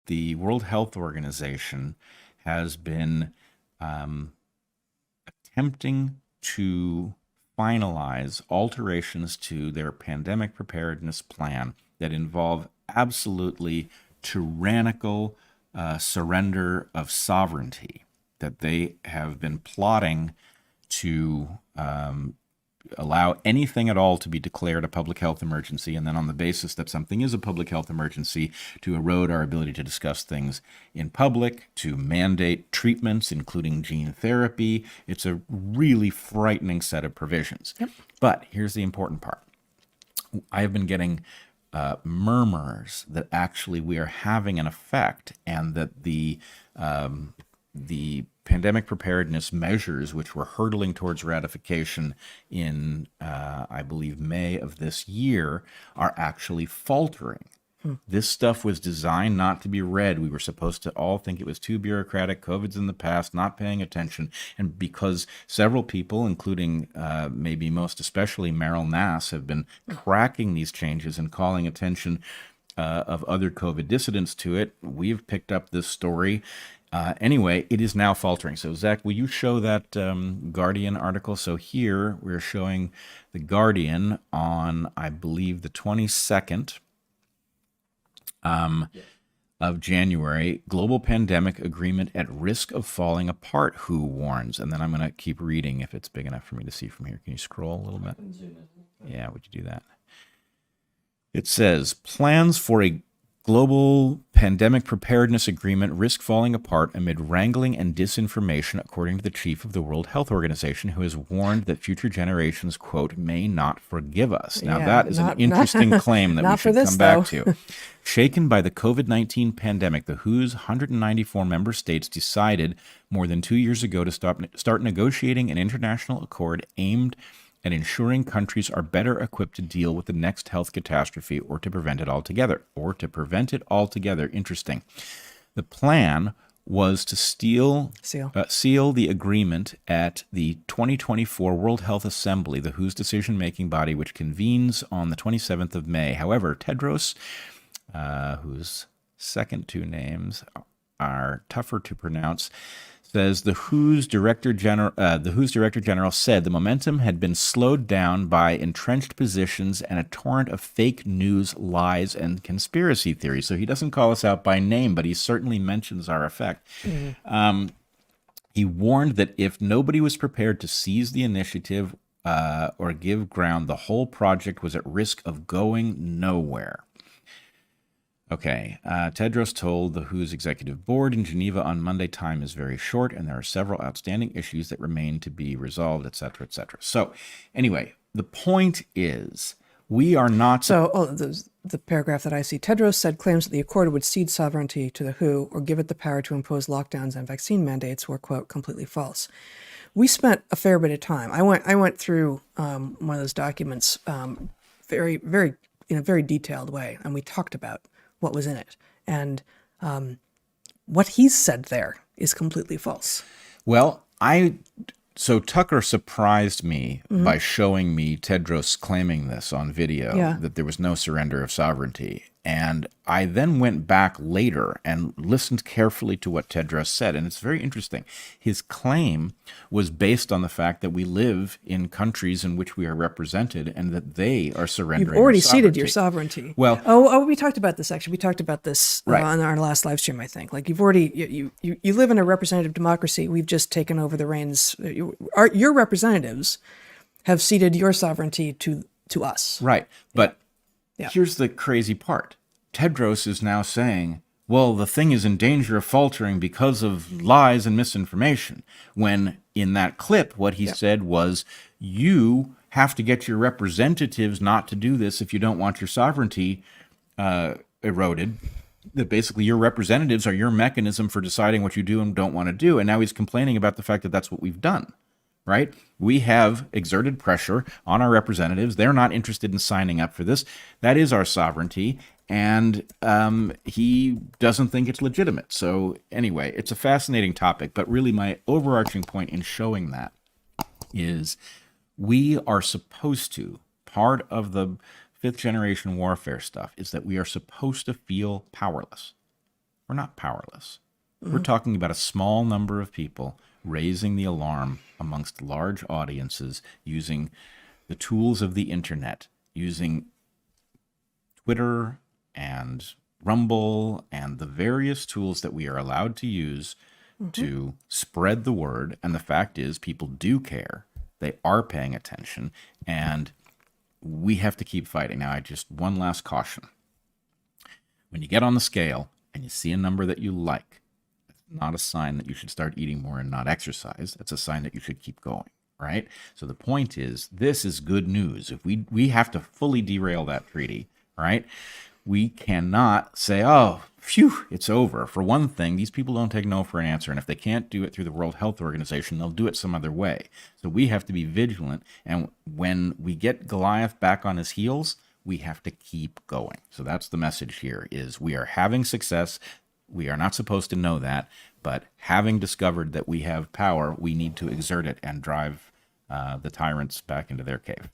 the World Health Organization has been attempting to finalize alterations to their pandemic preparedness plan that involve absolutely tyrannical surrender of sovereignty, that they have been plotting to allow anything at all to be declared a public health emergency, and then on the basis that something is a public health emergency, to erode our ability to discuss things in public, to mandate treatments, including gene therapy. It's a really frightening set of provisions. Yep. But here's the important part. I have been getting murmurs that actually we are having an effect, and that the pandemic preparedness measures, which were hurtling towards ratification in, I believe, May of this year, are actually faltering. This stuff was designed not to be read. We were supposed to all think it was too bureaucratic. COVID's in the past, not paying attention. And because several people, including maybe most especially Meryl Nass, have been cracking these changes and calling attention of other COVID dissidents to it, we've picked up this story. Anyway, it is now faltering. So, Zach, will you show that Guardian article? So here we're showing the Guardian on, I believe, the 22nd of January. Global pandemic agreement at risk of falling apart, WHO warns. And then I'm going to keep reading if it's big enough for me to see from here. Can you scroll a little bit? Yeah, would you do that? It says, plans for a global pandemic preparedness agreement risk falling apart amid wrangling and disinformation, according to the chief of the World Health Organization, who has warned that future generations, quote, may not forgive us. Now, that is an interesting claim that we should come back to. Shaken by the COVID-19 pandemic, the WHO's 194 member states decided more than 2 years ago to start negotiating an international accord aimed and ensuring countries are better equipped to deal with the next health catastrophe or to prevent it altogether. Interesting. The plan was to seal the agreement at the 2024 World Health Assembly, the WHO's decision-making body, which convenes on the 27th of May. However, Tedros, whose second two names are tougher to pronounce, says the WHO's Director General said the momentum had been slowed down by entrenched positions and a torrent of fake news, lies, and conspiracy theories. So he doesn't call us out by name, but he certainly mentions our effect. Mm-hmm. He warned that if nobody was prepared to seize the initiative or give ground, the whole project was at risk of going nowhere. Okay, Tedros told the WHO's executive board in Geneva on Monday, time is very short, and there are several outstanding issues that remain to be resolved, et cetera, et cetera. So, anyway, the point is, we are not... the paragraph that I see, Tedros said claims that the accord would cede sovereignty to the WHO or give it the power to impose lockdowns and vaccine mandates were, quote, completely false. We spent a fair bit of time. I went through one of those documents very, very, in a very detailed way, and we talked about what was in it. And what he's said there is completely false. Well, so Tucker surprised me by showing me Tedros claiming this on video, that there was no surrender of sovereignty. And I then went back later and listened carefully to what Tedros said. And it's very interesting. His claim was based on the fact that we live in countries in which we are represented and that they are surrendering. You've already ceded your sovereignty. Well, we talked about this, actually. We talked about this right. On our last live stream, I think. Like, you've already, you live in a representative democracy. We've just taken over the reins. Your representatives have ceded your sovereignty to us. Right. But here's the crazy part. Tedros is now saying, well, the thing is in danger of faltering because of lies and misinformation. When in that clip, what he said was, you have to get your representatives not to do this if you don't want your sovereignty eroded. That basically your representatives are your mechanism for deciding what you do and don't want to do. And now he's complaining about the fact that that's what we've done. Right? We have exerted pressure on our representatives. They're not interested in signing up for this. That is our sovereignty. And he doesn't think it's legitimate. So anyway, it's a fascinating topic. But really my overarching point in showing that is we are supposed to, part of the fifth generation warfare stuff is that we are supposed to feel powerless. we're not powerless. We're talking about a small number of people raising the alarm amongst large audiences using the tools of the internet, using Twitter and Rumble and the various tools that we are allowed to use to spread the word. And the fact is, people do care. They are paying attention, and we have to keep fighting. Now, one last caution. When you get on the scale and you see a number that you like, it's not a sign that you should start eating more and not exercise. It's a sign that you should keep going, right? So the point is, this is good news. If we have to fully derail that treaty, right? We cannot say, oh, phew, it's over. For one thing, these people don't take no for an answer. And if they can't do it through the World Health Organization, they'll do it some other way. So we have to be vigilant. And when we get Goliath back on his heels, we have to keep going. So that's the message here, is we are having success. We are not supposed to know that. But having discovered that we have power, we need to exert it and drive the tyrants back into their cave.